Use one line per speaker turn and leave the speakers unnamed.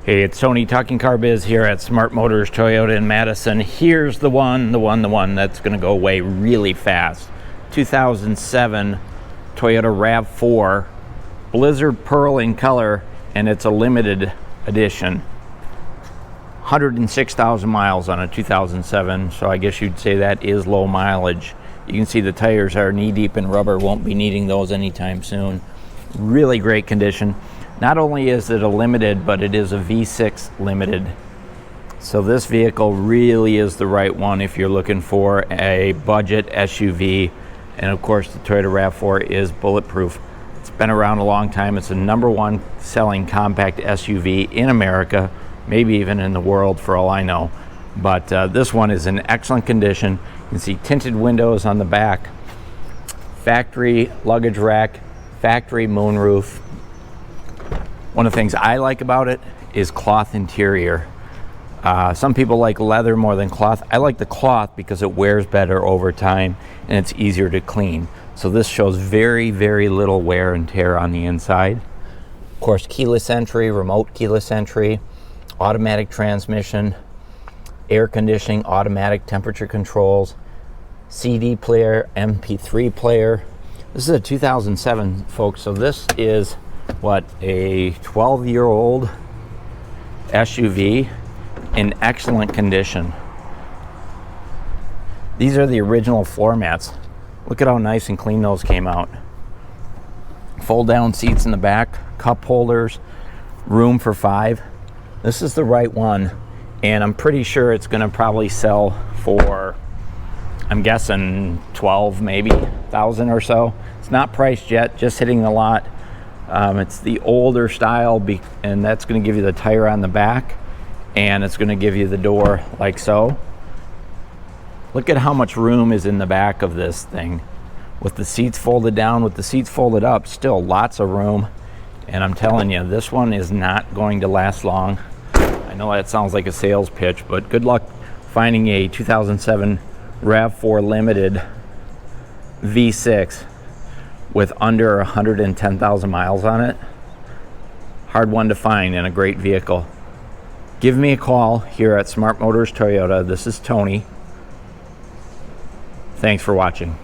Hey, it's Tony talking car biz here at Smart Motors Toyota in Madison. Here's the one that's going to go away really fast. 2007 Toyota RAV4 Blizzard Pearl in color, and it's a limited edition. 106,000 miles on a 2007, so I guess you'd say that is low mileage. You can see the tires are knee deep in rubber, won't be needing those anytime soon. Really great condition. Not only is it a limited, but it is a V6 limited. So this vehicle really is the right one if you're looking for a budget SUV. And of course the Toyota RAV4 is bulletproof. It's been around a long time. It's the #1 selling compact SUV in America, maybe even in the world for all I know. But this one is in excellent condition. You can see tinted windows on the back, factory luggage rack, factory moonroof. One of the things I like about it is cloth interior. Some people like leather more than cloth. I like the cloth because it wears better over time and it's easier to clean. So this shows very, very little wear and tear on the inside. Of course, keyless entry, remote keyless entry, automatic transmission, air conditioning, automatic temperature controls, CD player, MP3 player. This is a 2007, folks, so this is what, a 12-year-old SUV in excellent condition. These are the original floor mats. Look at how nice and clean those came out. Fold down seats in the back, cup holders, room for 5. This is the right one, and I'm pretty sure it's going to probably sell for, I'm guessing 12 maybe thousand or so. It's not priced yet, just hitting the lot. It's the older style, and that's going to give you the tire on the back, and it's going to give you the door like so. Look at how much room is in the back of this thing. With the seats folded down, with the seats folded up, still lots of room. And I'm telling you, this one is not going to last long. I know that sounds like a sales pitch, but good luck finding a 2007 RAV4 Limited V6 with under 110,000 miles on it. Hard one to find in a great vehicle. Give me a call here at Smart Motors Toyota. This is Tony. Thanks for watching.